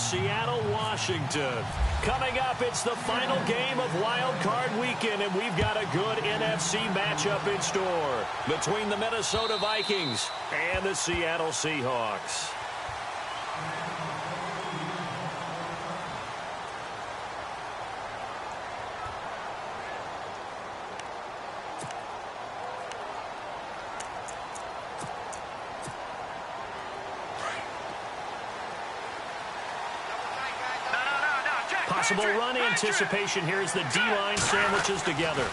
Seattle, Washington. Coming up, it's the final game of Wild Card Weekend, and we've got a good NFC matchup in store between the Minnesota Vikings and the Seattle Seahawks. Possible run anticipation here as the D-line sandwiches together.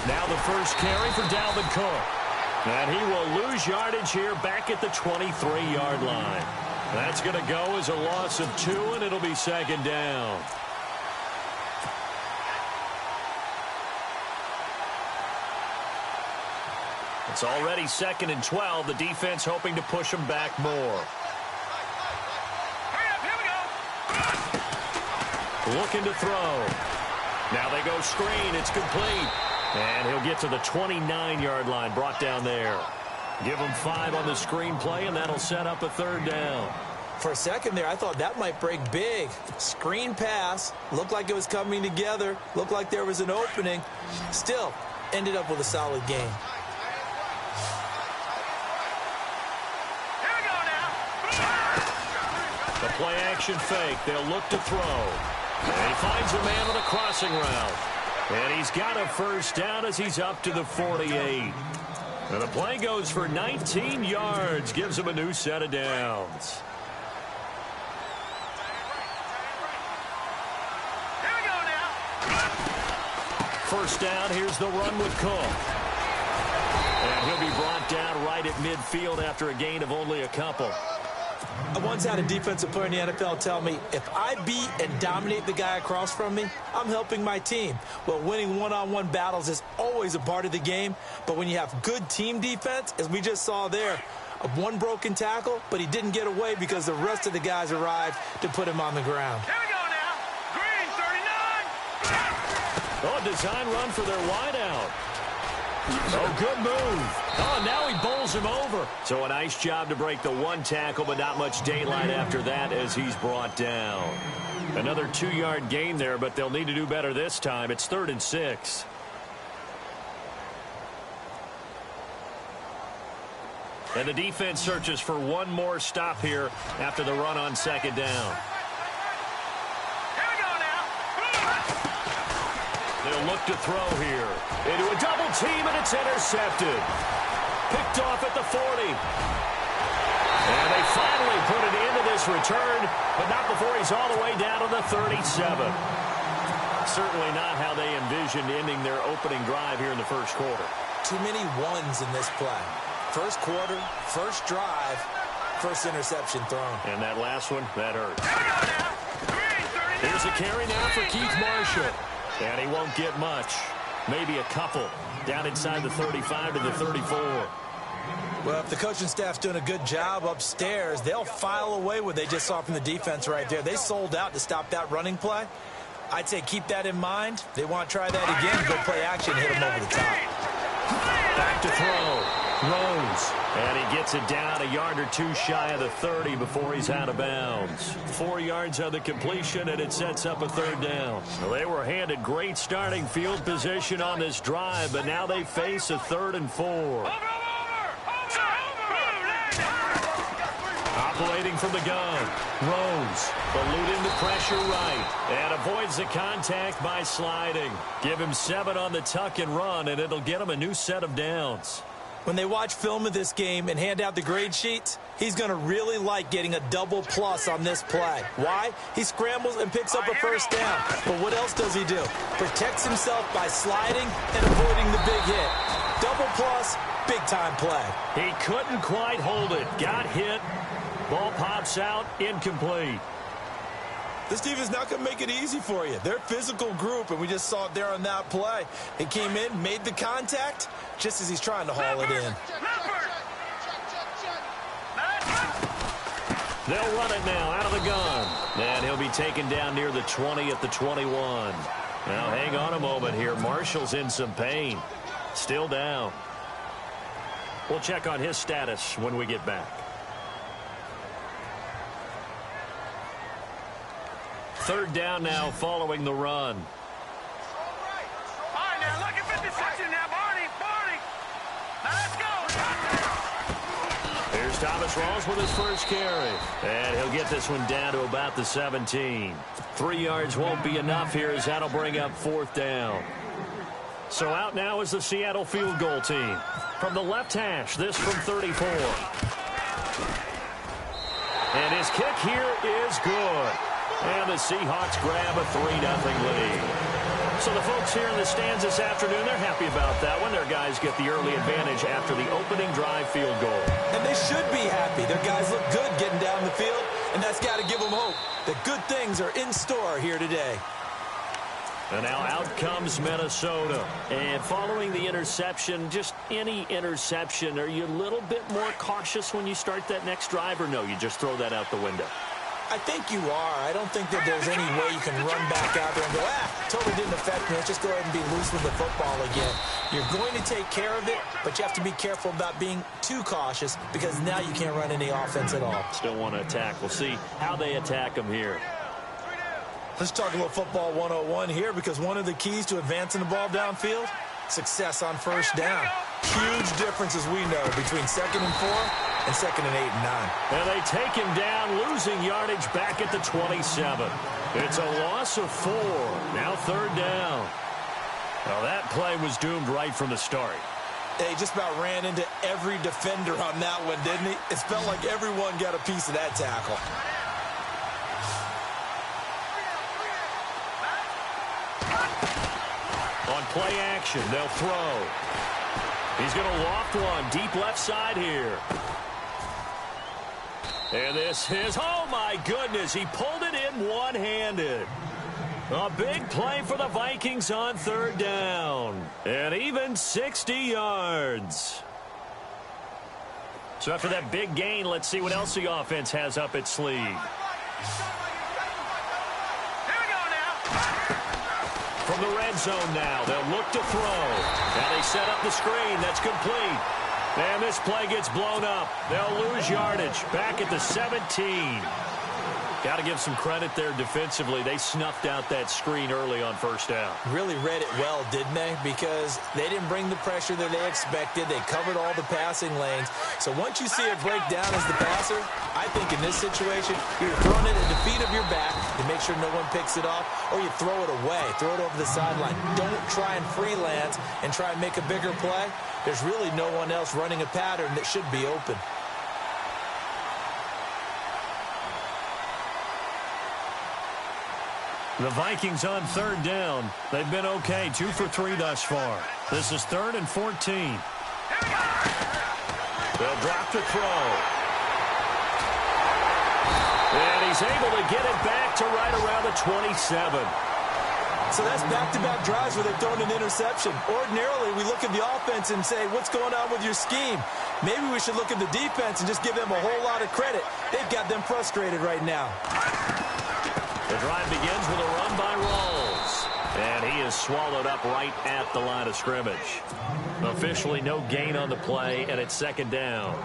Now the first carry for Dalvin Cook. And he will lose yardage here back at the 23-yard line. That's going to go as a loss of 2, and it'll be second down. It's already 2nd and 12. The defense hoping to push them back more. Looking to throw. Now they go screen. It's complete. And he'll get to the 29-yard line, brought down there. Give him 5 on the screen play, and that'll set up a 3rd down. For a second there, I thought that might break big. Screen pass. Looked like it was coming together. Looked like there was an opening. Still, ended up with a solid game. Here we go now. The play action fake. They'll look to throw. And he finds a man on a crossing route. And he's got a 1st down as he's up to the 48. And the play goes for 19 yards. Gives him a new set of downs. Here we go now. 1st down. Here's the run with Cook. And he'll be brought down right at midfield after a gain of only a couple. I once had a defensive player in the NFL tell me, if I beat and dominate the guy across from me, I'm helping my team. Well, winning one-on-one battles is always a part of the game, but when you have good team defense, as we just saw there, one broken tackle, but he didn't get away because the rest of the guys arrived to put him on the ground. Here we go now. Green, 39. Oh, design run for their wideout. Oh, good move. Oh, now he bowls him over. So a nice job to break the 1 tackle, but not much daylight after that as he's brought down. Another 2-yard gain there, but they'll need to do better this time. It's 3rd and 6. And the defense searches for one more stop here after the run on 2nd down. They'll look to throw here. Into a double team, and it's intercepted. Picked off at the 40. And they finally put it into this return, but not before he's all the way down to the 37. Certainly not how they envisioned ending their opening drive here in the 1st quarter. Too many ones in this play. 1st quarter, 1st drive, 1st interception thrown. And that last one, that hurt. Here's a carry now for Keith Marshall. And he won't get much. Maybe a couple. Down inside the 35 to the 34. Well, if the coaching staff's doing a good job upstairs, they'll file away what they just saw from the defense right there. They sold out to stop that running play. I'd say keep that in mind. They want to try that again. Go play action, hit them over the top. Back to throw. Rose. And he gets it down a yard or 2 shy of the 30 before he's out of bounds. 4 yards on the completion, and it sets up a 3rd down. Well, they were handed great starting field position on this drive, but now they face a 3rd and 4. Operating from the gun. Rose. Eluding the pressure right. And avoids the contact by sliding. Give him 7 on the tuck and run, and it'll get him a new set of downs. When they watch film of this game and hand out the grade sheets, he's going to really like getting a double plus on this play. Why? He scrambles and picks up a 1st down. But what else does he do? Protects himself by sliding and avoiding the big hit. Double plus, big-time play. He couldn't quite hold it. Got hit. Ball pops out, incomplete. This team is not going to make it easy for you. They're a physical group, and we just saw it there on that play. He came in, made the contact, just as he's trying to haul it in. They'll run it now out of the gun. And he'll be taken down near the 20 at the 21. Now, hang on a moment here. Marshall's in some pain. Still down. We'll check on his status when we get back. Third down now following the run. All right, now look at 56 in now, Barney. Now let's go. Here's Thomas Rawls with his first carry. And he'll get this one down to about the 17. 3 yards won't be enough here as that'll bring up fourth down. So out now is the Seattle field goal team. From the left hash, this from 34. And his kick here is good. And the Seahawks grab a 3-0 lead. So the folks here in the stands this afternoon, they're happy about that one. Their guys get the early advantage after the opening drive field goal. And they should be happy. Their guys look good getting down the field, and that's got to give them hope that good things are in store here today. And now out comes Minnesota. And following the interception, just any interception, are you a little bit more cautious when you start that next drive, or no, you just throw that out the window? I think you are. I don't think that there's any way you can run back out there and go, totally didn't affect me. Let's just go ahead and be loose with the football again. You're going to take care of it, but you have to be careful about being too cautious because now you can't run any offense at all. Still want to attack. We'll see how they attack them here. Let's talk a little football 101 here because one of the keys to advancing the ball downfield, success on first down. Huge difference, as we know, between 2nd and 4 and 2nd and 8 and 9. And they take him down, losing yardage back at the 27. It's a loss of 4. Now third down. Well, that play was doomed right from the start. He just about ran into every defender on that one, didn't he? It felt like everyone got a piece of that tackle. On play action, they'll throw. He's going to loft one deep left side here. And this is, oh my goodness, he pulled it in one-handed. A big play for the Vikings on third down. And even 60 yards. So after that big gain, let's see what else the offense has up its sleeve. From the red zone now, they'll look to throw. Now they set up the screen. That's complete. And this play gets blown up. They'll lose yardage back at the 17. Got to give some credit there defensively. They snuffed out that screen early on first down. Really read it well, didn't they? Because they didn't bring the pressure that they expected. They covered all the passing lanes. So once you see it break down as the passer, I think in this situation, you're throwing it at the feet of your back to make sure no one picks it off, or you throw it away, throw it over the sideline. Don't try and freelance and try and make a bigger play. There's really no one else running a pattern that should be open. The Vikings on third down. They've been okay, 2 for 3 thus far. This is 3rd and 14. They'll drop to throw. And he's able to get it back to right around the 27. So that's back-to-back drives where they've thrown an interception. Ordinarily, we look at the offense and say, what's going on with your scheme? Maybe we should look at the defense and just give them a whole lot of credit. They've got them frustrated right now. The drive begins with a run by Rawls. And he is swallowed up right at the line of scrimmage. Officially no gain on the play, and it's 2nd down.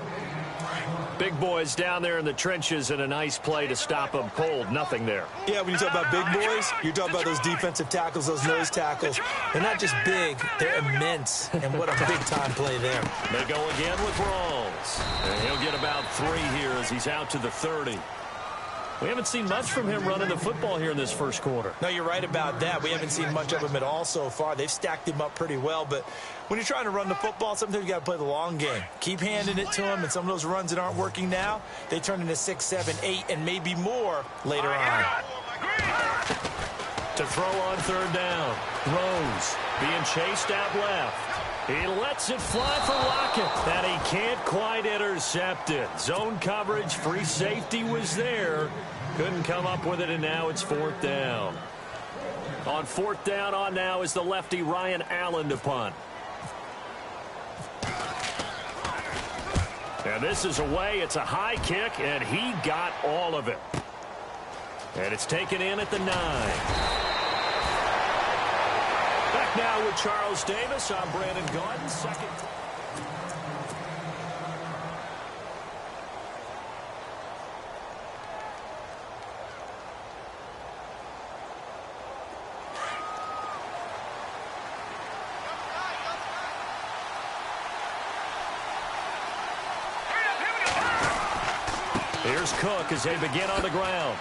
Big boys down there in the trenches, and a nice play to stop them cold. Nothing there. Yeah, when you talk about big boys, you're talking about those defensive tackles, those nose tackles. They're not just big, they're immense. And what a big-time play there. They go again with Rawls. And he'll get about 3 here as he's out to the 30. We haven't seen much from him running the football here in this first quarter. No, you're right about that. We haven't seen much of him at all so far. They've stacked him up pretty well, but when you're trying to run the football, sometimes you got to play the long game. Keep handing it to him, and some of those runs that aren't working now, they turn into 6, 7, 8, and maybe more later on. To throw on third down. Rose being chased out left. He lets it fly for Lockett, and he can't quite intercept it. Zone coverage, free safety was there. Couldn't come up with it, and now it's 4th down. On 4th down on now is the lefty Ryan Allen to punt. And this is away. It's a high kick, and he got all of it. And it's taken in at the 9. Back now with Charles Davis. I'm Brandon Gaudin. Second. Here's Cook as they begin on the ground.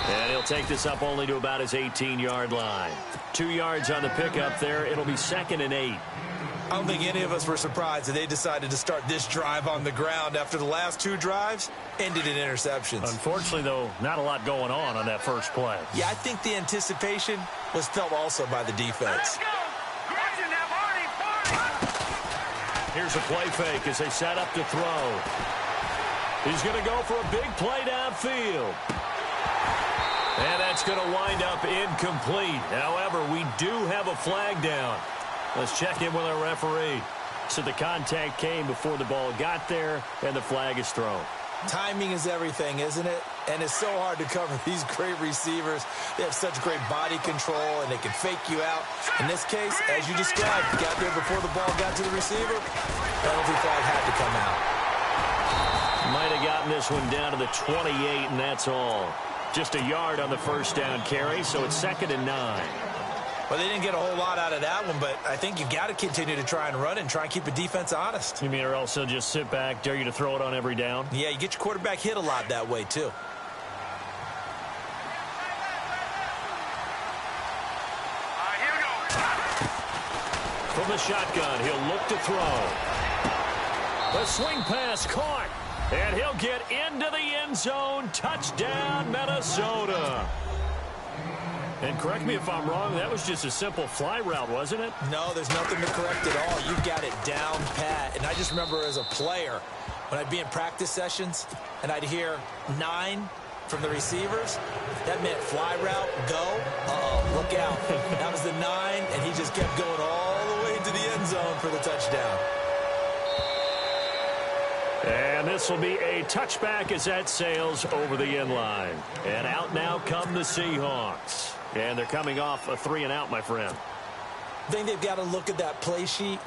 And he'll take this up only to about his 18-yard line. 2 yards on the pickup there. It'll be 2nd and 8. I don't think any of us were surprised that they decided to start this drive on the ground after the last 2 drives ended in interceptions. Unfortunately, though, not a lot going on that first play. Yeah, I think the anticipation was felt also by the defense. Let's go. Gretchen, now, Barney. Here's a play fake as they set up to throw. He's going to go for a big play downfield. And that's going to wind up incomplete. However, we do have a flag down. Let's check in with our referee. So the contact came before the ball got there, and the flag is thrown. Timing is everything, isn't it? And it's so hard to cover these great receivers. They have such great body control, and they can fake you out. In this case, as you described, got there before the ball got to the receiver. Penalty flag had to come out. Might have gotten this one down to the 28, and that's all. Just a yard on the first down carry, so it's 2nd and 9. Well, they didn't get a whole lot out of that one, but I think you've got to continue to try and run and try and keep the defense honest. You mean or else they'll just sit back, dare you to throw it on every down? Yeah, you get your quarterback hit a lot that way, too. Here we go. From the shotgun, he'll look to throw. The swing pass caught, and he'll get into the end zone. Touchdown, Minnesota. And correct me if I'm wrong, that was just a simple fly route, wasn't it? No, there's nothing to correct at all. You've got it down pat. And I just remember as a player, when I'd be in practice sessions, and I'd hear 9 from the receivers, that meant fly route, go. Uh-oh, look out. That was the 9, and he just kept going all the way into the end zone for the touchdown. And this will be a touchback as that sails over the end line. And out now come the Seahawks. And they're coming off a 3-and-out, my friend. I think they've got to look at that play sheet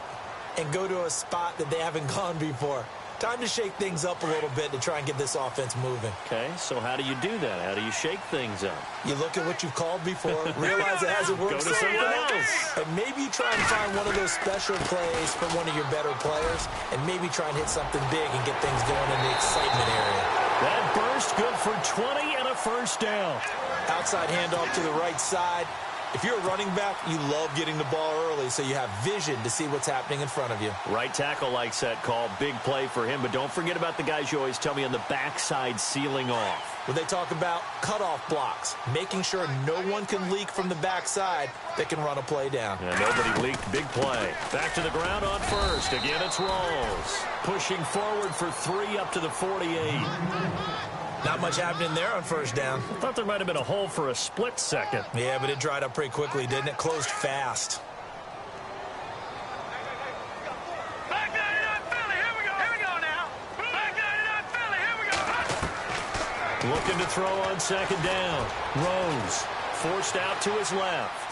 and go to a spot that they haven't gone before. Time to shake things up a little bit to try and get this offense moving. Okay, so how do you do that? How do you shake things up? You look at what you've called before, realize it hasn't worked. Go to something else. And maybe you try and find one of those special plays from one of your better players, and maybe try and hit something big and get things going in the excitement area. That burst good for 20 and a first down. Outside handoff to the right side. If you're a running back, you love getting the ball early so you have vision to see what's happening in front of you. Right tackle likes that call. Big play for him. But don't forget about the guys you always tell me on the backside sealing off. When they talk about cutoff blocks, making sure no one can leak from the backside that can run a play down. And nobody leaked. Big play. Back to the ground on first. Again, it's Rawls. Pushing forward for 3 up to the 48. Not much happening there on first down. Thought there might have been a hole for a split second. Yeah, but it dried up pretty quickly, didn't it? Closed fast. Back 99 Philly, here we go. Here we go now. Back 99 Philly, here we go. Looking to throw on second down. Rose forced out to his left.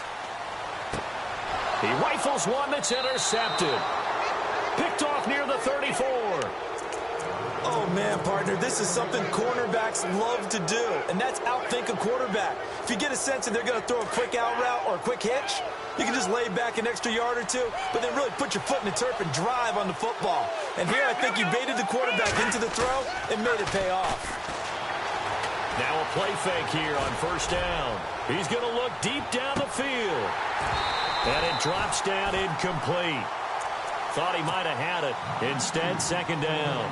He rifles one that's intercepted. Picked off near the 34. Oh, man, partner, this is something cornerbacks love to do, and that's outthink a quarterback. If you get a sense that they're going to throw a quick out route or a quick hitch, you can just lay back an extra yard or two, but then really put your foot in the turf and drive on the football. And here I think you baited the quarterback into the throw and made it pay off. Now a play fake here on first down. He's going to look deep down the field. And it drops down incomplete. Thought he might have had it. Instead, second down.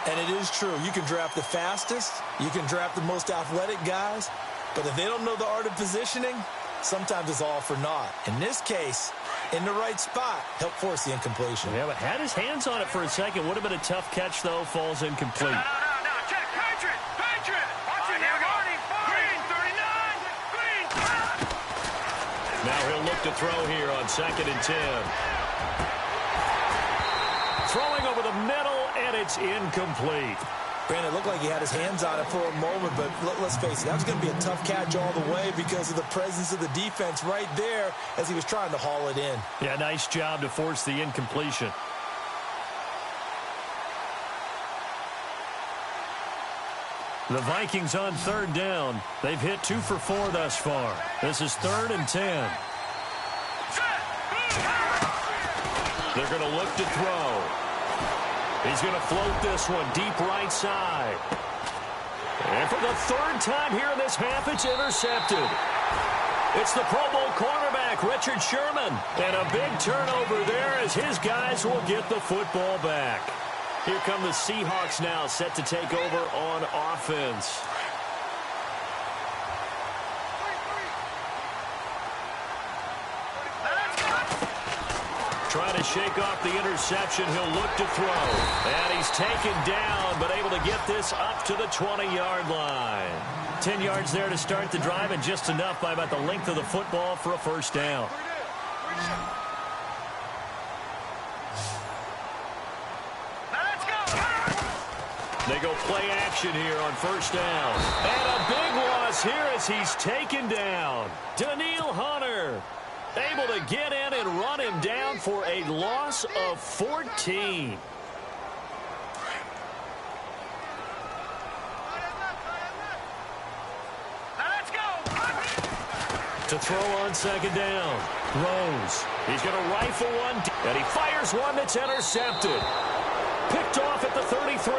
And it is true. You can draft the fastest. You can draft the most athletic guys. But if they don't know the art of positioning, sometimes it's all for naught. In this case, in the right spot, help force the incompletion. Yeah, but had his hands on it for a second. Would have been a tough catch, though. Falls incomplete. No. Check. Patriot. Watch it now, Barney. Green, 39. Green. Now he'll look to throw here on 2nd and 10. Throwing over the middle, and it's incomplete. Granted, it looked like he had his hands on it for a moment, but let's face it, that was going to be a tough catch all the way because of the presence of the defense right there as he was trying to haul it in. Yeah, nice job to force the incompletion. The Vikings on third down. They've hit 2 for 4 thus far. This is 3rd and 10. They're going to look to throw. He's going to float this one deep right side. And for the third time here in this half, it's intercepted. It's the Pro Bowl cornerback, Richard Sherman. And a big turnover there as his guys will get the football back. Here come the Seahawks now, set to take over on offense. Trying to shake off the interception. He'll look to throw. And he's taken down, but able to get this up to the 20-yard line. 10 yards there to start the drive, and just enough by about the length of the football for a first down. They go play action here on first down. And a big loss here as he's taken down. Daniil Hunter able to get in and run him down for a loss of 14. To throw on second down. Rose. He's going to rifle one. And he fires one that's intercepted. Picked off at the 33.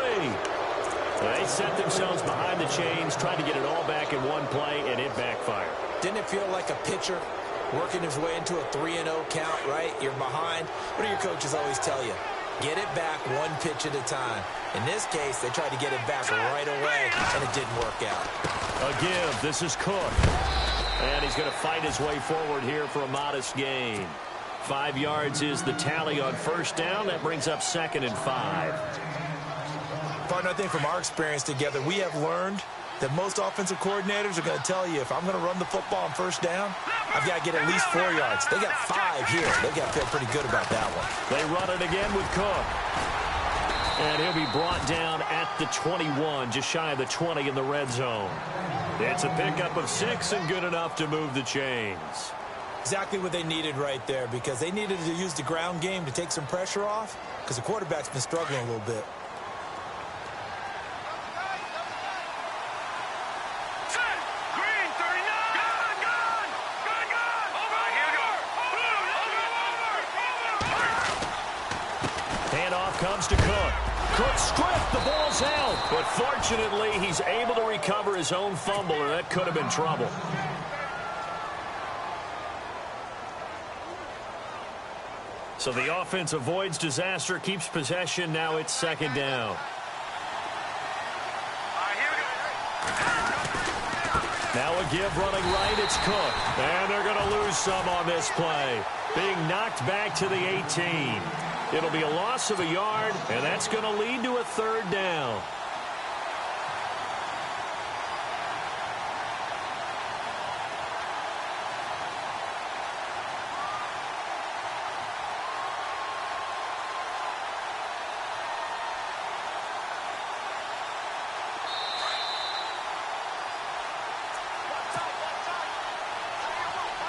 They set themselves behind the chains, trying to get it all back in one play, and it backfired. Didn't it feel like a pitcher working his way into a 3-0 count, right? You're behind. What do your coaches always tell you? Get it back one pitch at a time. In this case, they tried to get it back right away, and it didn't work out. A give. This is Cook. And he's going to fight his way forward here for a modest gain. 5 yards is the tally on first down. That brings up 2nd and 5. Partner, I think from our experience together, we have learned that most offensive coordinators are going to tell you, if I'm going to run the football on first down, I've got to get at least 4 yards. They got 5 here. They got to feel pretty good about that one. They run it again with Cook. And he'll be brought down at the 21, just shy of the 20 in the red zone. It's a pickup of 6 and good enough to move the chains. Exactly what they needed right there, because they needed to use the ground game to take some pressure off, because the quarterback's been struggling a little bit. Handoff comes to Cook. Cook stripped, the ball's out. But fortunately, he's able to recover his own fumble, or that could have been trouble. So the offense avoids disaster, keeps possession. Now it's second down. Now a give running right, it's Cook. And they're going to lose some on this play. Being knocked back to the 18. It'll be a loss of a yard, and that's going to lead to a third down.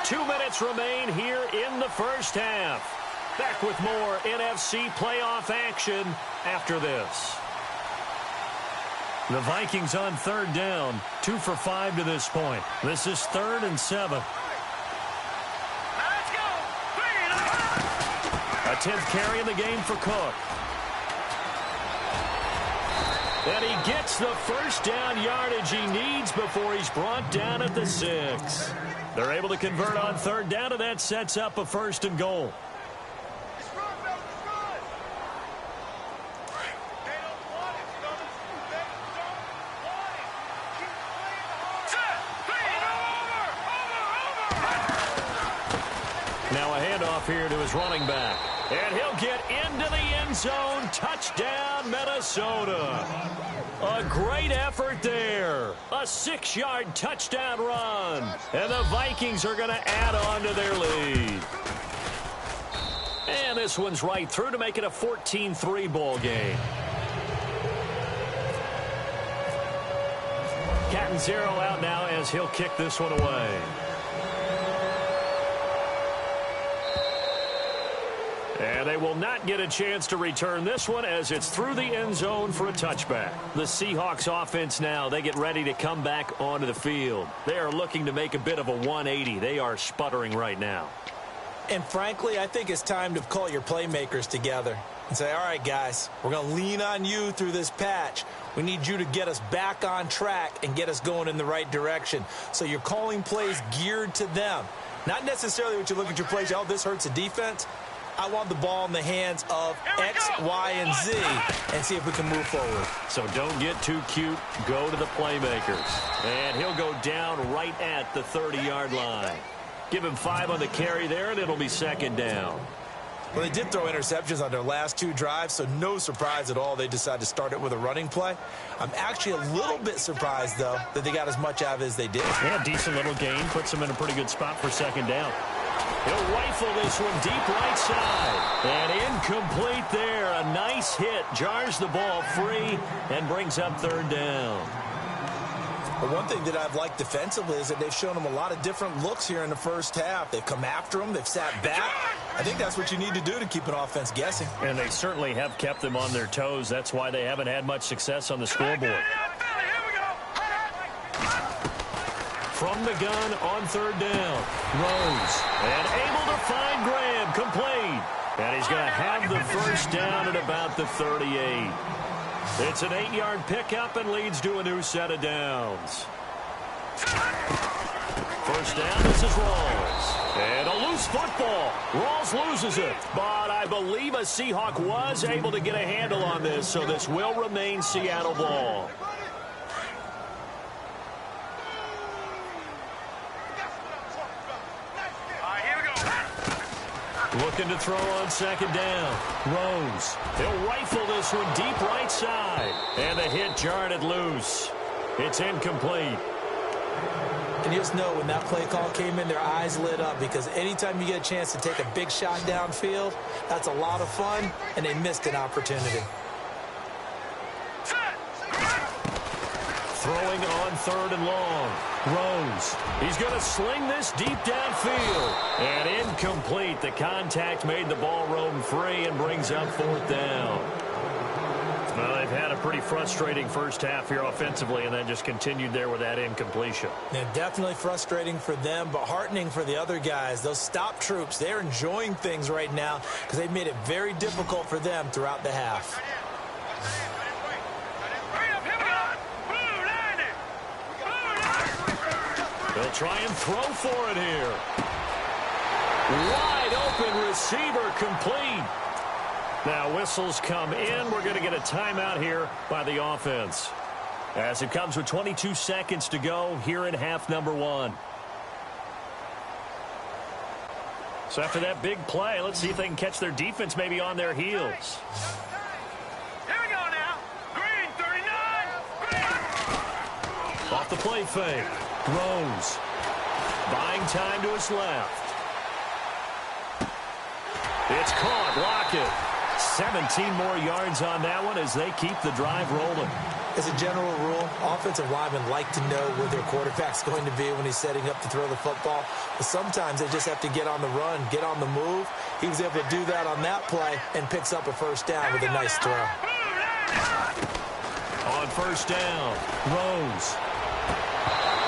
Two minutes remain here in the first half. Back with more NFC playoff action after this. The Vikings on third down, 2 for 5 to this point. This is 3rd and 7. Let's go. A 10th carry in the game for Cook. And he gets the first down yardage he needs before he's brought down at the 6. They're able to convert on third down, and that sets up a 1st and goal. Now a handoff here to his running back. And he'll get into the end zone. Touchdown, Minnesota. A great effort there. A 6-yard touchdown run. And the Vikings are going to add on to their lead. And this one's right through to make it a 14-3 ball game. Cat and 0 out now as he'll kick this one away. And they will not get a chance to return this one as it's through the end zone for a touchback. The Seahawks offense now, they get ready to come back onto the field. They are looking to make a bit of a 180. They are sputtering right now. And frankly, I think it's time to call your playmakers together. and say, all right, guys, we're going to lean on you through this patch. We need you to get us back on track and get us going in the right direction. So you're calling plays geared to them. Not necessarily what you look at your plays, oh, this hurts the defense. I want the ball in the hands of X, Y, and Z and see if we can move forward. So don't get too cute. Go to the playmakers. And he'll go down right at the 30-yard line. Give him 5 on the carry there, and it'll be second down. Well, they did throw interceptions on their last 2 drives, so no surprise at all they decided to start it with a running play. I'm actually a little bit surprised, though, that they got as much out of it as they did. Yeah, decent little gain. Puts them in a pretty good spot for second down. He'll rifle this one deep right side. And incomplete there. A nice hit. Jars the ball free and brings up third down. But one thing that I've liked defensively is that they've shown them a lot of different looks here in the first half. They've come after them. They've sat back. I think that's what you need to do to keep an offense guessing. And they certainly have kept them on their toes. That's why they haven't had much success on the scoreboard. From the gun on third down. Rose. And able to find Graham. Complete. And he's going to have the first down at about the 38. It's an 8-yard pickup and leads to a new set of downs. First down, this is Rawls. And a loose football. Rawls loses it. But I believe a Seahawk was able to get a handle on this, so this will remain Seattle ball. Looking to throw on second down. Rose. He'll rifle this one deep right side. And the hit jarred it loose. It's incomplete. And you just know when that play call came in, their eyes lit up because anytime you get a chance to take a big shot downfield, that's a lot of fun, and they missed an opportunity. Throwing on third and long. Rose. He's going to sling this deep downfield. And incomplete. The contact made the ball roam free and brings up fourth down. Well, they've had a pretty frustrating first half here offensively, and then just continued there with that incompletion. Yeah, definitely frustrating for them, but heartening for the other guys. Those stop troops, they're enjoying things right now because they've made it very difficult for them throughout the half. They'll try and throw for it here. Wide open receiver complete. Now whistles come in. We're going to get a timeout here by the offense. As it comes with 22 seconds to go here in half number 1. So after that big play, let's see if they can catch their defense maybe on their heels. Here we go now. Green, 39. Green. Off the play fake. Rose. Buying time to his left. It's caught. Lockett. 17 more yards on that one as they keep the drive rolling. As a general rule, offensive linemen like to know where their quarterback's going to be when he's setting up to throw the football. But sometimes they just have to get on the run, get on the move. He was able to do that on that play and picks up a first down with a nice throw. On first down, Rose.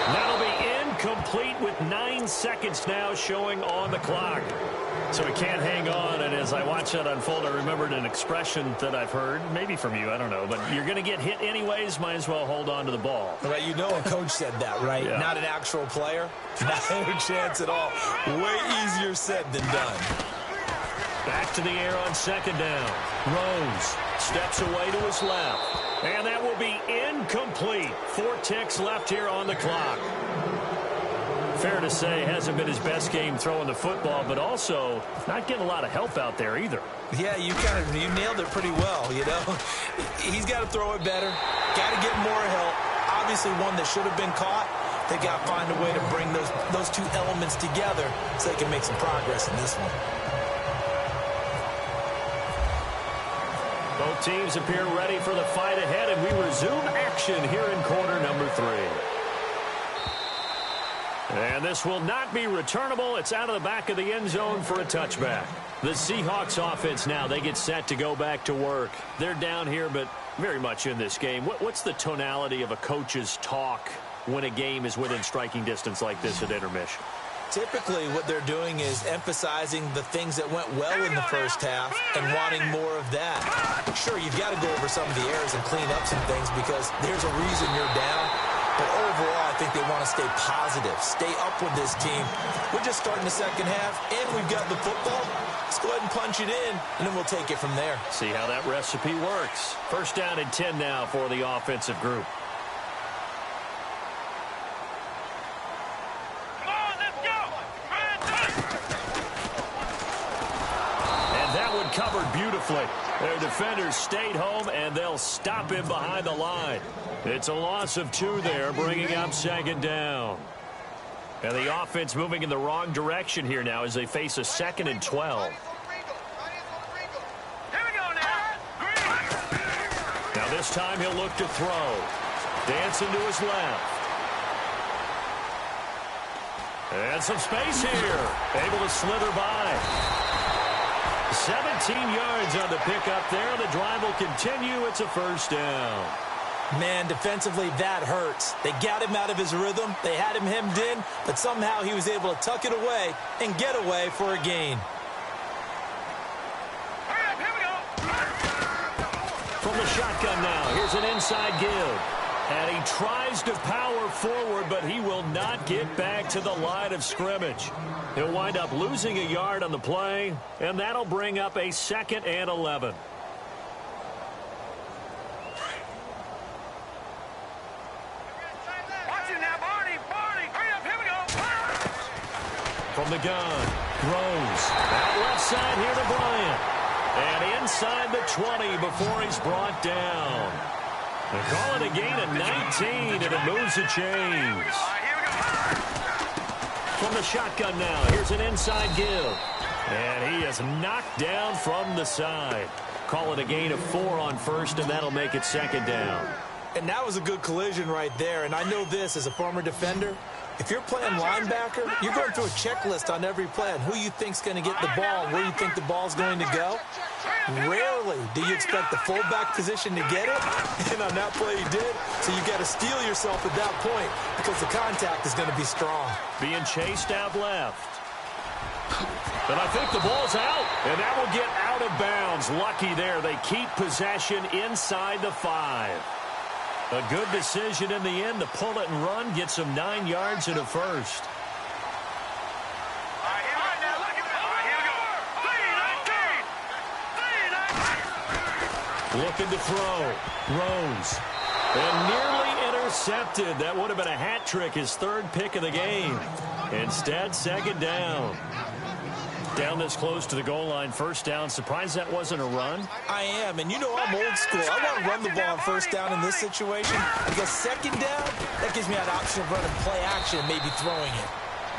That'll be incomplete with 9 seconds now showing on the clock. So he can't hang on, and as I watch that unfold, I remembered an expression that I've heard, maybe from you, I don't know, but you're going to get hit anyways, might as well hold on to the ball. Right, you know a coach said that, right? Yeah. Not an actual player. Not a chance at all. Way easier said than done. Back to the air on second down. Rose steps away to his left. And that will be incomplete. 4 ticks left here on the clock. Fair to say, hasn't been his best game throwing the football, but also not getting a lot of help out there either. Yeah, you nailed it pretty well, you know. He's got to throw it better. Got to get more help. Obviously one that should have been caught. They got to find a way to bring those two elements together so they can make some progress in this one. Both teams appear ready for the fight ahead, and we resume action here in quarter number 3. And this will not be returnable. It's out of the back of the end zone for a touchback. The Seahawks offense now, they get set to go back to work. They're down here, but very much in this game. What's the tonality of a coach's talk when a game is within striking distance like this at intermission? Typically, what they're doing is emphasizing the things that went well in the first half and wanting more of that. Sure, you've got to go over some of the errors and clean up some things because there's a reason you're down. But overall, I think they want to stay positive, stay up with this team. We're just starting the second half, and we've got the football. Let's go ahead and punch it in, and then we'll take it from there. See how that recipe works. First down and 10 now for the offensive group. Covered beautifully. Their defenders stayed home, and they'll stop him behind the line. It's a loss of 2 there, bringing up second down. And the offense moving in the wrong direction here now as they face a 2nd and 12. Now this time he'll look to throw. Dancing to his left. And some space here. Able to slither by. 17 yards on the pickup there. The drive will continue. It's a first down. Man, defensively, that hurts. They got him out of his rhythm. They had him hemmed in, but somehow he was able to tuck it away and get away for a gain. Here we go. From the shotgun now, here's an inside give. And he tries to power forward, but he will not get back to the line of scrimmage. He'll wind up losing a yard on the play, and that'll bring up a 2nd and 11. Watch it now, Barney. Hurry up, here we go. From the gun, throws. Out left side here to Bryant. And inside the 20 before he's brought down. They call it a gain of 19, and it moves the chains. From the shotgun now, here's an inside give. And he is knocked down from the side. Call it a gain of 4 on first, and that'll make it 2nd down. And that was a good collision right there. And I know this as a former defender. If you're playing linebacker, you're going through a checklist on every play on who you think's going to get the ball and where you think the ball's going to go. Rarely do you expect the fullback position to get it, and on that play he did. So you got to steel yourself at that point because the contact is going to be strong. Being chased out left. But I think the ball's out, and that will get out of bounds. Lucky there. They keep possession inside the 5. A good decision in the end to pull it and run, gets him 9 yards and a first. Looking to throw. Rose. And nearly intercepted. That would have been a hat trick, his 3rd pick of the game. Instead, 2nd down. Down this close to the goal line, first down. Surprised that wasn't a run? I am, and you know I'm old school. I want to run the ball on first down in this situation because 2nd down, that gives me that option of running play action and maybe throwing it.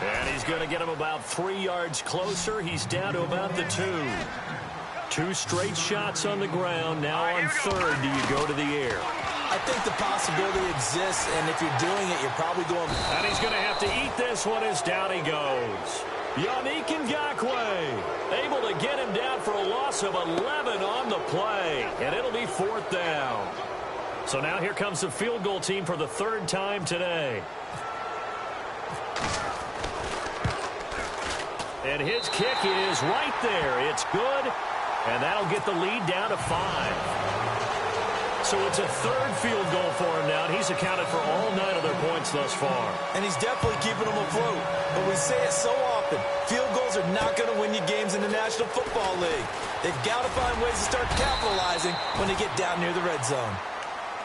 And he's going to get him about 3 yards closer. He's down to about the 2. 2 straight shots on the ground. Now on 3rd, do you go to the air? I think the possibility exists, and if you're doing it, you're probably going. And he's going to have to eat this one as down he goes. Yannick Ngakoue able to get him down for a loss of 11 on the play, and it'll be 4th down. So now here comes the field goal team for the 3rd time today. And his kick is right there. It's good, and that'll get the lead down to 5. So it's a 3rd field goal for him now, and he's accounted for all 9 of their points thus far. And he's definitely keeping them afloat. But we say it so often, field goals are not going to win you games in the National Football League. They've got to find ways to start capitalizing when they get down near the red zone.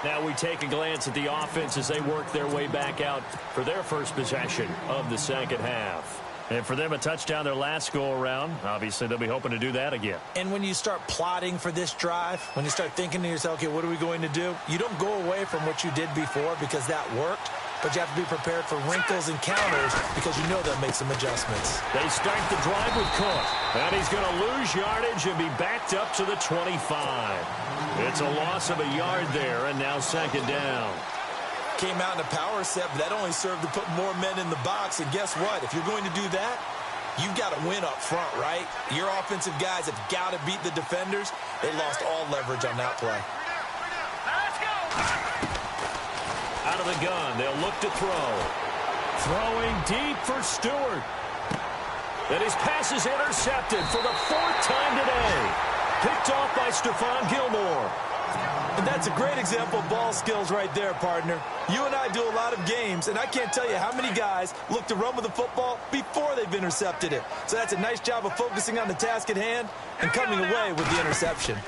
Now we take a glance at the offense as they work their way back out for their first possession of the 2nd half. And for them, a touchdown their last go-around. Obviously, they'll be hoping to do that again. And when you start plotting for this drive, when you start thinking to yourself, okay, what are we going to do? You don't go away from what you did before because that worked, but you have to be prepared for wrinkles and counters because you know they'll make some adjustments. They start the drive with Cook. And he's going to lose yardage and be backed up to the 25. It's a loss of a yard there, and now 2nd down. Came out in a power set, but that only served to put more men in the box. And guess what? If you're going to do that, you've got to win up front, right? Your offensive guys have got to beat the defenders. They lost all leverage on that play. Out of the gun, they'll look to throw. Throwing deep for Stewart. And his pass is intercepted for the 4th time today. Picked off by Stephon Gilmore. And that's a great example of ball skills right there, partner. You and I do a lot of games, and I can't tell you how many guys look to run with the football before they've intercepted it. So that's a nice job of focusing on the task at hand and coming away with the interception.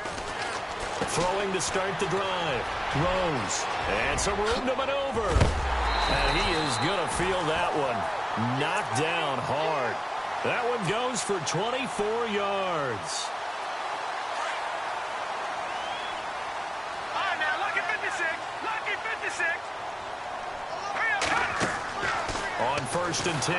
Throwing to start the drive. Rose. And some room to maneuver. And he is going to feel that one. Knocked down hard. That one goes for 24 yards. On 1st and 10,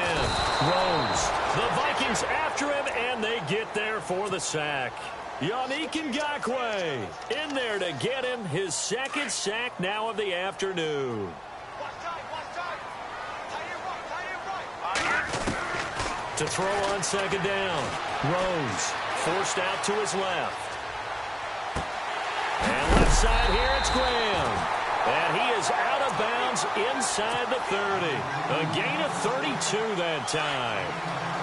Rose. The Vikings after him, and they get there for the sack. Yannick Ngakoue in there to get him his 2nd sack now of the afternoon. To throw on 2nd down, Rose forced out to his left. And left side here, it's Graham. And he is out of bounds inside the 30. A gain of 32 that time.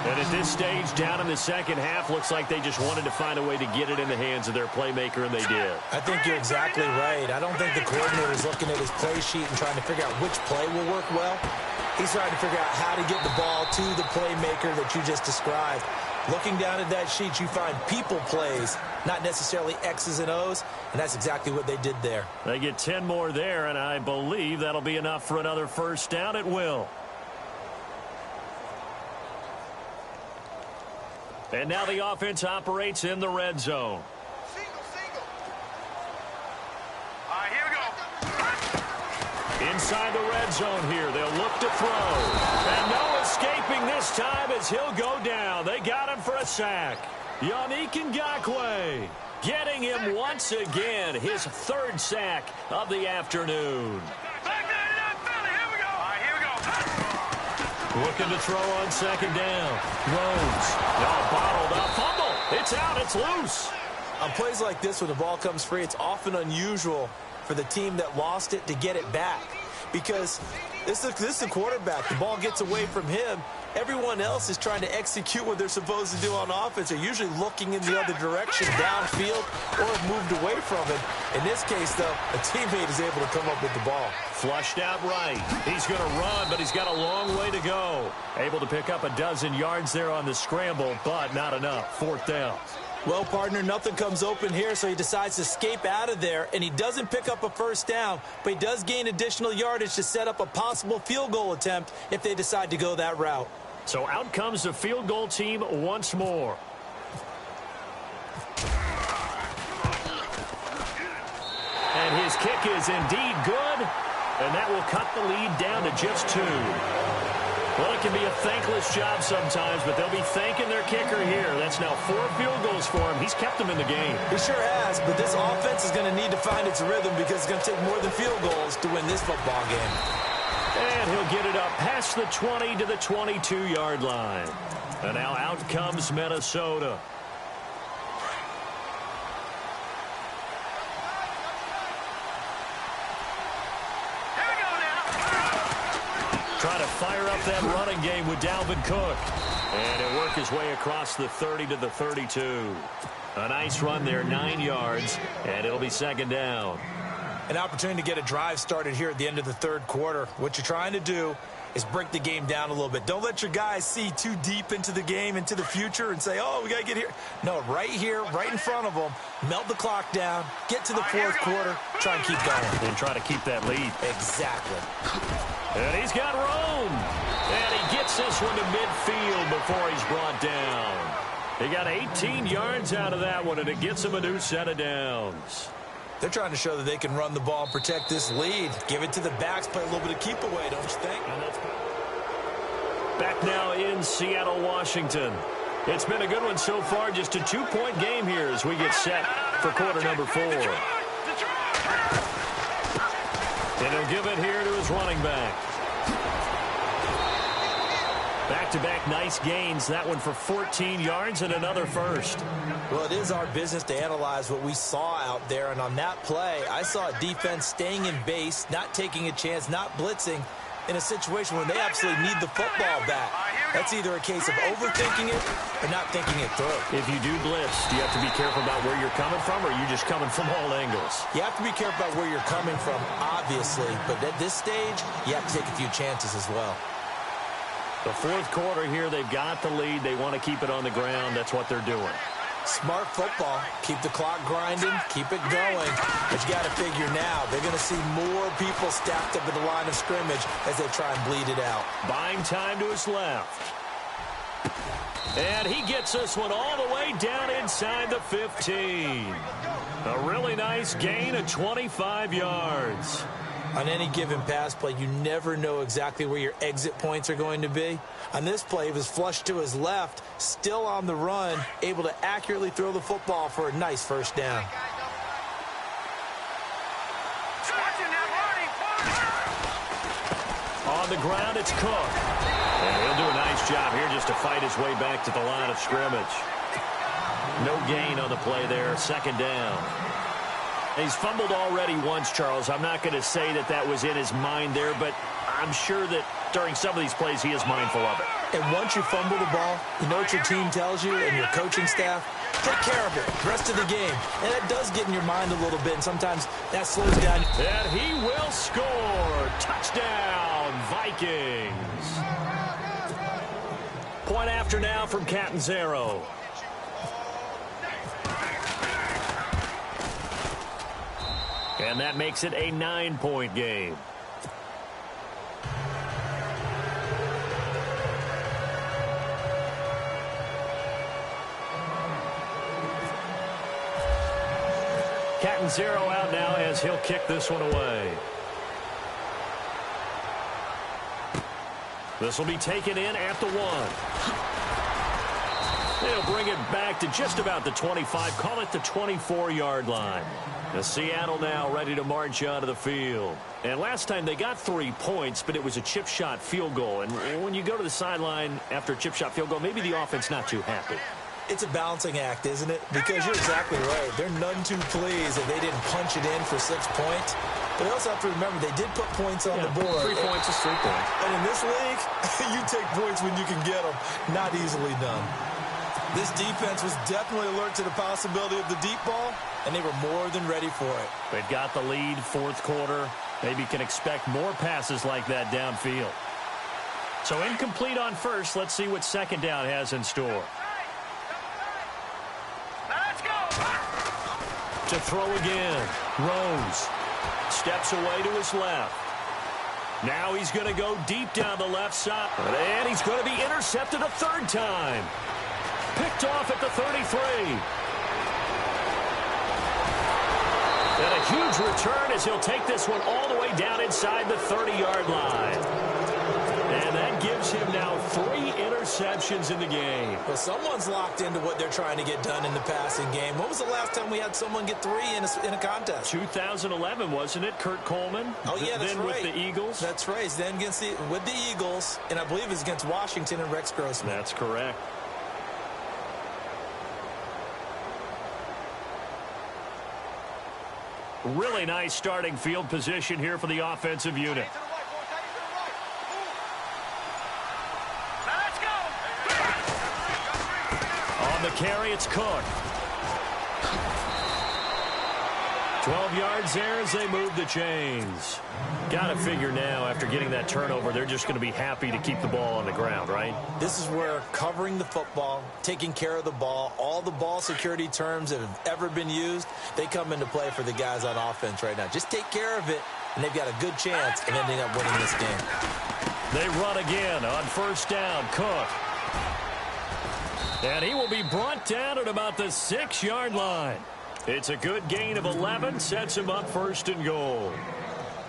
And at this stage, down in the second half, looks like they just wanted to find a way to get it in the hands of their playmaker, and they did. I think you're exactly right. I don't think the coordinator is looking at his play sheet and trying to figure out which play will work well. He's trying to figure out how to get the ball to the playmaker that you just described. Looking down at that sheet, you find people plays, not necessarily X's and O's, and that's exactly what they did there. They get 10 more there, and I believe that'll be enough for another 1st down. It will. And now the offense operates in the red zone. Here we go. Inside the red zone here, they'll look to throw. And no escaping this time as he'll go down. They got him for a sack. Yannick Ngakoue getting him once again, his 3rd sack of the afternoon. Looking to throw on 2nd down. Rose. No, bottled up. Fumble. It's out. It's loose. On plays like this, when the ball comes free, it's often unusual for the team that lost it to get it back. Because this is a quarterback. The ball gets away from him. Everyone else is trying to execute what they're supposed to do on offense. They're usually looking in the other direction, downfield, or have moved away from it. In this case, though, a teammate is able to come up with the ball. Flushed out right. He's going to run, but he's got a long way to go. Able to pick up a dozen yards there on the scramble, but not enough. 4th down. Well, partner, nothing comes open here, so he decides to escape out of there, and he doesn't pick up a 1st down, but he does gain additional yardage to set up a possible field goal attempt if they decide to go that route. So out comes the field goal team once more. And his kick is indeed good, and that will cut the lead down to just 2. Well, it can be a thankless job sometimes, but they'll be thanking their kicker here. That's now 4 field goals for him. He's kept them in the game. He sure has, but this offense is going to need to find its rhythm because it's going to take more than field goals to win this football game. And he'll get it up past the 20 to the 22-yard line. And now out comes Minnesota. Trying to fire up that running game with Dalvin Cook. And he'll work his way across the 30 to the 32. A nice run there, 9 yards, and it'll be 2nd down. An opportunity to get a drive started here at the end of the 3rd quarter. What you're trying to do is break the game down a little bit. Don't let your guys see too deep into the game, into the future, and say, oh, we got to get here. No, right here, right in front of them, melt the clock down, get to the 4th quarter, try and keep going. And try to keep that lead. Exactly. And he's got room. And he gets this one to midfield before he's brought down. He got 18 yards out of that one, and it gets him a new set of downs. They're trying to show that they can run the ball and protect this lead. Give it to the backs, play a little bit of keep away, don't you think? Back now in Seattle, Washington. It's been a good one so far. Just a 2-point game here as we get set for quarter number 4. And he'll give it here to his running back. Back-to-back nice gains. That one for 14 yards and another first. Well, it is our business to analyze what we saw out there. And on that play, I saw a defense staying in base, not taking a chance, not blitzing, in a situation when they absolutely need the football back. That's either a case of overthinking it or not thinking it through. If you do blitz, do you have to be careful about where you're coming from, or are you just coming from all angles? You have to be careful about where you're coming from, obviously, but at this stage, you have to take a few chances as well. The fourth quarter here, they've got the lead. They want to keep it on the ground. That's what they're doing. Smart football. Keep the clock grinding. Keep it going. But you got to figure now, they're going to see more people stacked up at the line of scrimmage as they try and bleed it out. Buying time to his left. And he gets this one all the way down inside the 15. A really nice gain of 25 yards. On any given pass play, you never know exactly where your exit points are going to be. On this play, he was flushed to his left, still on the run, able to accurately throw the football for a nice first down. On the ground, it's Cook. And he'll do a nice job here just to fight his way back to the line of scrimmage. No gain on the play there, second down. He's fumbled already once, Charles. I'm not going to say that that was in his mind there, but I'm sure that during some of these plays he is mindful of it. And once you fumble the ball, you know what your team tells you and your coaching staff? Take care of it the rest of the game. And that does get in your mind a little bit, and sometimes that slows down. And he will score. Touchdown, Vikings. Point after now from Catanzaro. And that makes it a 9-point game. Catanzaro out now as he'll kick this one away. This will be taken in at the 1. They'll bring it back to just about the 25. Call it the 24-yard line. The Seattle now ready to march onto the field. And last time they got 3 points, but it was a chip shot field goal. And when you go to the sideline after a chip shot field goal, maybe the offense not too happy. It's a balancing act, isn't it? Because you're exactly right. They're none too pleased that they didn't punch it in for 6 points. But you also have to remember they did put points on the board. 3 points is 3 points. And in this league, you take points when you can get them. Not easily done. This defense was definitely alert to the possibility of the deep ball, and they were more than ready for it. They've got the lead, fourth quarter. Maybe can expect more passes like that downfield. So incomplete on first. Let's see what second down has in store. Let's go. To throw again. Rose steps away to his left. Now he's going to go deep down the left side. And he's going to be intercepted a third time. Picked off at the 33. And a huge return as he'll take this one all the way down inside the 30-yard line. And that gives him now 3 interceptions in the game. Well, someone's locked into what they're trying to get done in the passing game. When was the last time we had someone get 3 in a contest? 2011, wasn't it? Kurt Coleman. Oh, yeah, that's then right. With the Eagles. That's right. Then with the Eagles, and I believe it's against Washington and Rex Grossman. That's correct. Really nice starting field position here for the offensive unit. Let's go. On the carry, it's Cook. 12 yards there as they move the chains. Got to figure now, after getting that turnover, they're just going to be happy to keep the ball on the ground, right? This is where covering the football, taking care of the ball, all the ball security terms that have ever been used, they come into play for the guys on offense right now. Just take care of it, and they've got a good chance of ending up winning this game. They run again on first down. Cook. And he will be brought down at about the 6-yard line. It's a good gain of 11, sets him up first and goal.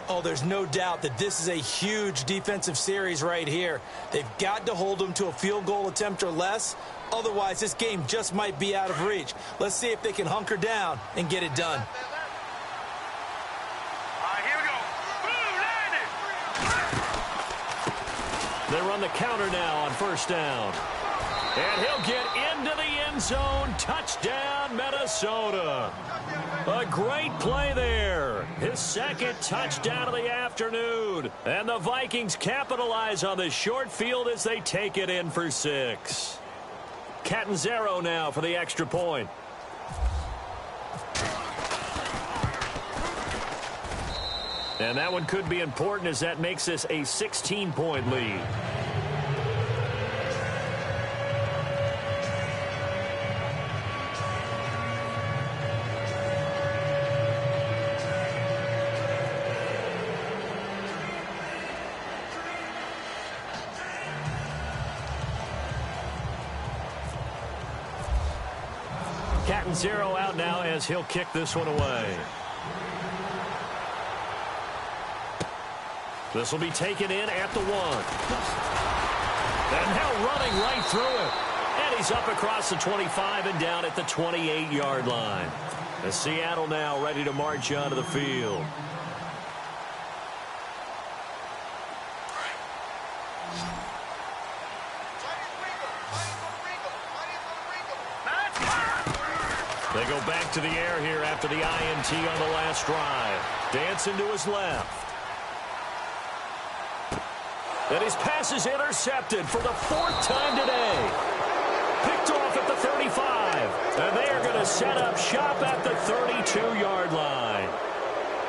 Oh, there's no doubt that this is a huge defensive series right here. They've got to hold them to a field goal attempt or less. Otherwise, this game just might be out of reach. Let's see if they can hunker down and get it done. All right, here we go. Boom, landed. They run the counter now on first down. And he'll get into the end end zone. Touchdown, Minnesota. A great play there. His second touchdown of the afternoon. And the Vikings capitalize on the short field as they take it in for 6. Catanzaro now for the extra point. And that one could be important as that makes this a 16-point lead. Catanzaro out now as he'll kick this one away. This will be taken in at the 1. And now running right through it. And he's up across the 25 and down at the 28-yard line. As Seattle now ready to march onto the field. They go back to the air here after the INT on the last drive. Dancing to his left. And his pass is intercepted for the 4th time today. Picked off at the 35. And they are going to set up shop at the 32-yard line.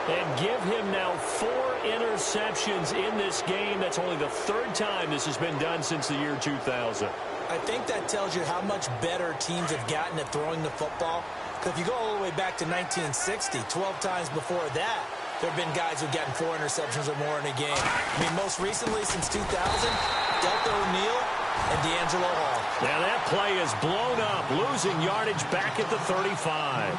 And give him now 4 interceptions in this game. That's only the 3rd time this has been done since the year 2000. I think that tells you how much better teams have gotten at throwing the football. Because if you go all the way back to 1960, 12 times before that, there have been guys who've gotten 4 interceptions or more in a game. I mean, most recently, since 2000, Delta O'Neal and D'Angelo Hall. Yeah, that play is blown up, losing yardage back at the 35.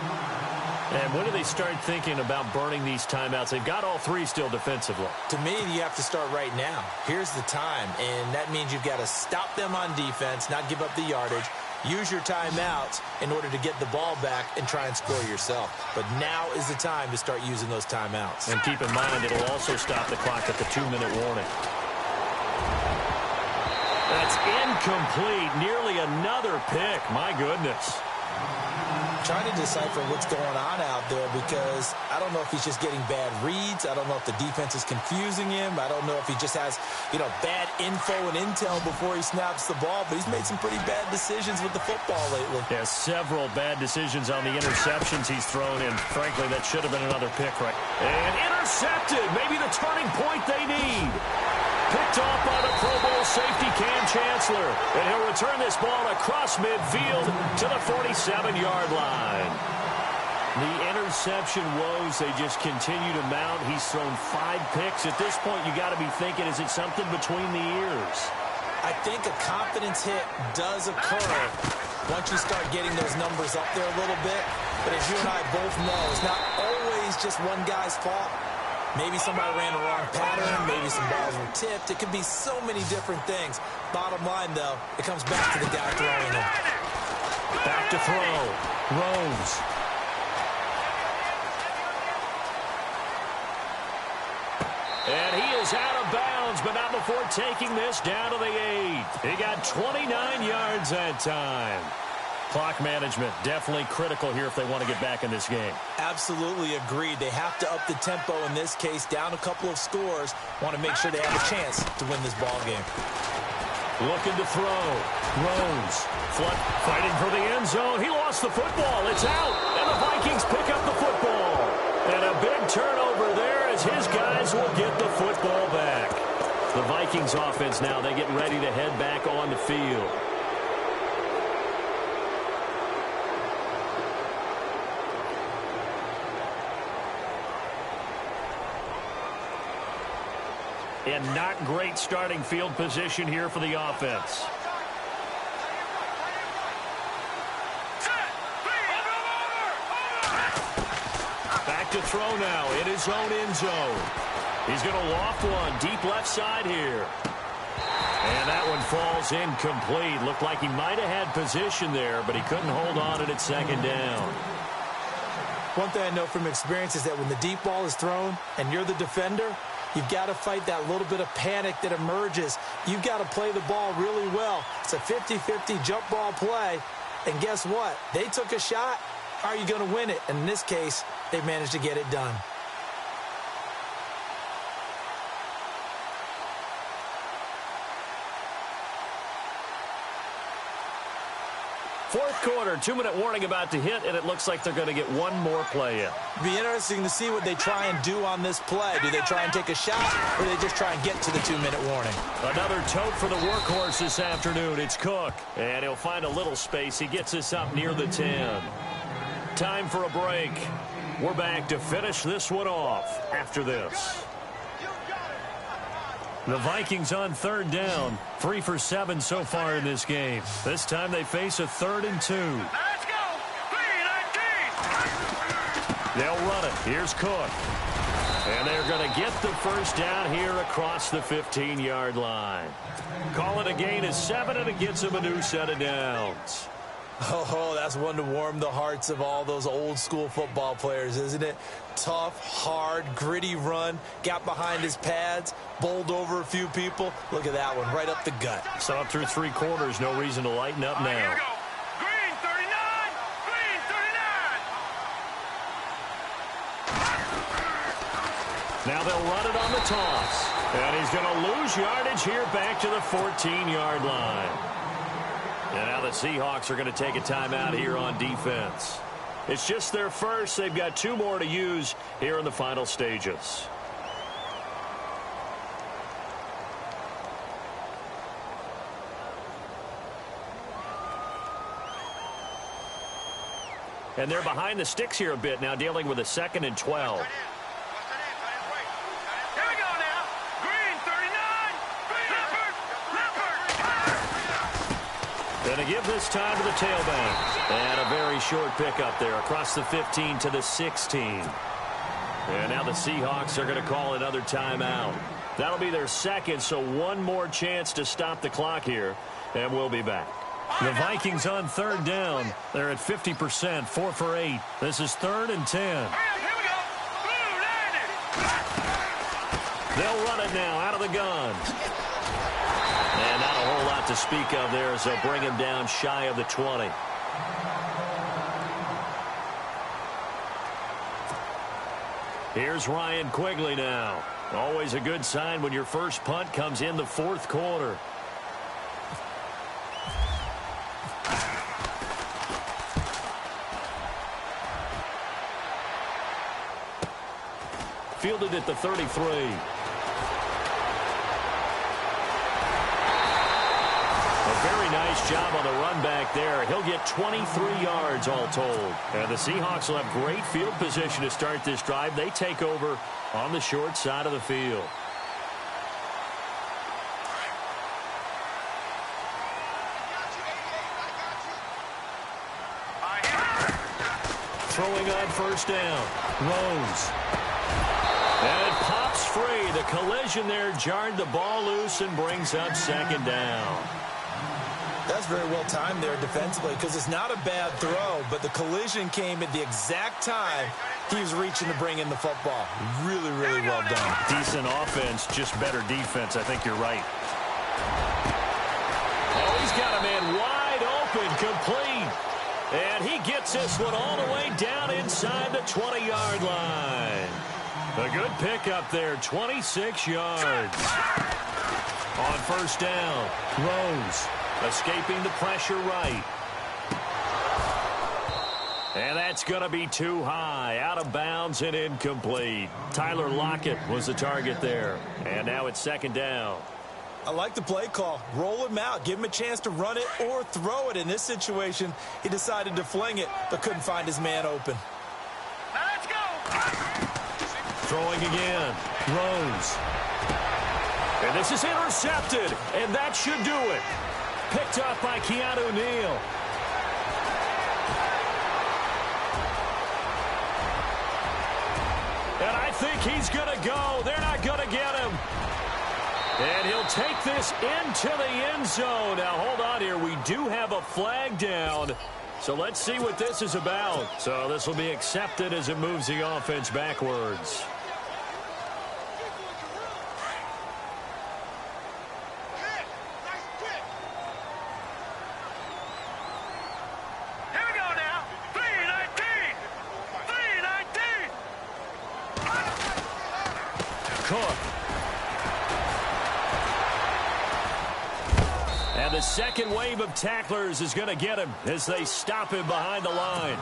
And when do they start thinking about burning these timeouts? They've got all 3 still defensively. To me, you have to start right now. Here's the time, and that means you've got to stop them on defense, not give up the yardage. Use your timeouts in order to get the ball back and try and score yourself. But now is the time to start using those timeouts. And keep in mind, it'll also stop the clock at the 2-minute warning. That's incomplete. Nearly another pick. My goodness. Trying to decipher what's going on out there because I don't know if he's just getting bad reads. I don't know if the defense is confusing him. I don't know if he just has, bad info and intel before he snaps the ball. But he's made some pretty bad decisions with the football lately. Yeah, several bad decisions on the interceptions he's thrown in. Frankly, that should have been another pick, right? And intercepted. Maybe the turning point they need. Picked off by the Pro Bowl safety Cam Chancellor. And he'll return this ball across midfield to the 47-yard line. The interception woes, they just continue to mount. He's thrown 5 picks. At this point, you got to be thinking, is it something between the ears? I think a confidence hit does occur once you start getting those numbers up there a little bit. But as you and I both know, it's not always just one guy's fault. Maybe somebody ran the wrong pattern. Maybe some balls were tipped. It could be so many different things. Bottom line, though, it comes back to the guy throwing them. Back to throw. Rose. And he is out of bounds, but not before taking this down to the 8. He got 29 yards that time. Clock management definitely critical here if they want to get back in this game. Absolutely agreed. They have to up the tempo in this case, down a couple of scores. Want to make sure they have a chance to win this ball game. Looking to throw. Rose. Fighting for the end zone. He lost the football. It's out. And the Vikings pick up the football. And a big turnover there as his guys will get the football back. The Vikings offense now, they get ready to head back on the field. And not great starting field position here for the offense. Back to throw now in his own end zone. He's going to loft one deep left side here. And that one falls incomplete. Looked like he might have had position there, but he couldn't hold on at 2nd down. One thing I know from experience is that when the deep ball is thrown and you're the defender, you've got to fight that little bit of panic that emerges. You've got to play the ball really well. It's a 50-50 jump ball play. And guess what? They took a shot. How are you going to win it? And in this case, they managed to get it done. Fourth quarter, 2-minute warning about to hit, and it looks like they're going to get one more play in. Be interesting to see what they try and do on this play. Do they try and take a shot, or do they just try and get to the 2-minute warning? Another tote for the workhorse this afternoon. It's Cook, and he'll find a little space. He gets us up near the 10. Time for a break. We're back to finish this one off after this. The Vikings on third down, 3 for 7 so far in this game. This time they face a 3rd and 2. Let's go. 3-19. They'll run it. Here's Cook. And they're going to get the first down here across the 15-yard line. Call it a gain of 7, and it gets them a new set of downs. Oh, that's one to warm the hearts of all those old-school football players, isn't it? Tough, hard, gritty run, got behind his pads, bowled over a few people. Look at that one, right up the gut. So up through 3 quarters, no reason to lighten up Here we now. go. Green 39. Green 39. Now they'll run it on the toss. And he's going to lose yardage here back to the 14-yard line. And now the Seahawks are going to take a timeout here on defense. It's just their first. They've got 2 more to use here in the final stages. And they're behind the sticks here a bit now, dealing with a 2nd and 12. Here we go now. Green 39. Leopard. Going to give this time to the tailback. And a very short pickup there across the 15 to the 16. And now the Seahawks are going to call another timeout. That'll be their 2nd, so one more chance to stop the clock here. And we'll be back. The Vikings on third down. They're at 50%, 4 for 8. This is 3rd and 10. Here we go. Blue 90. They'll run it now out of the gun. And not a whole lot to speak of there as they'll bring him down shy of the 20. Here's Ryan Quigley now. Always a good sign when your first punt comes in the 4th quarter. Fielded at the 33. Very nice job on the run back there. He'll get 23 yards all told. And the Seahawks will have great field position to start this drive. They take over on the short side of the field. Throwing on first down. Rose. And it pops free. The collision there jarred the ball loose and brings up 2nd down. That's very well timed there defensively because it's not a bad throw, but the collision came at the exact time he was reaching to bring in the football. Really, really well done. Decent offense, just better defense. I think you're right. Oh, he's got a man wide open, complete. And he gets this one all the way down inside the 20-yard line. A good pickup there, 26 yards. On first down, Rose. Escaping the pressure right. And that's going to be too high. Out of bounds and incomplete. Tyler Lockett was the target there. And now it's 2nd down. I like the play call. Roll him out. Give him a chance to run it or throw it. In this situation, he decided to fling it, but couldn't find his man open. Let's go. Throwing again. Rose. And this is intercepted. And that should do it. Picked up by Keanu Neal. And I think he's going to go. They're not going to get him. And he'll take this into the end zone. Now, hold on here. We do have a flag down. So let's see what this is about. So this will be accepted as it moves the offense backwards. And the second wave of tacklers is going to get him as they stop him behind the line.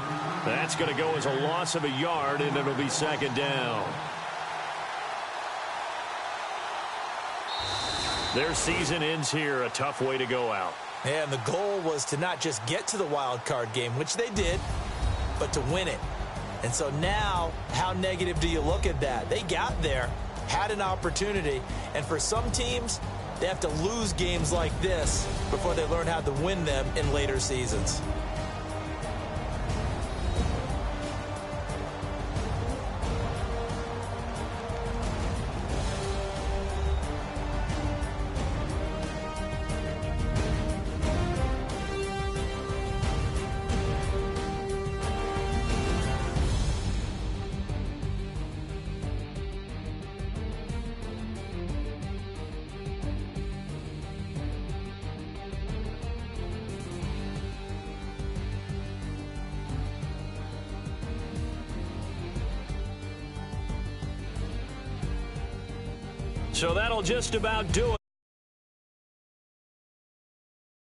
That's going to go as a loss of a yard, and it'll be second down. Their season ends here. A tough way to go out. And the goal was to not just get to the wild card game, which they did, but to win it. And so now, how negative do you look at that? They got there, had an opportunity, and for some teams, they have to lose games like this before they learn how to win them in later seasons. So that'll just about do it.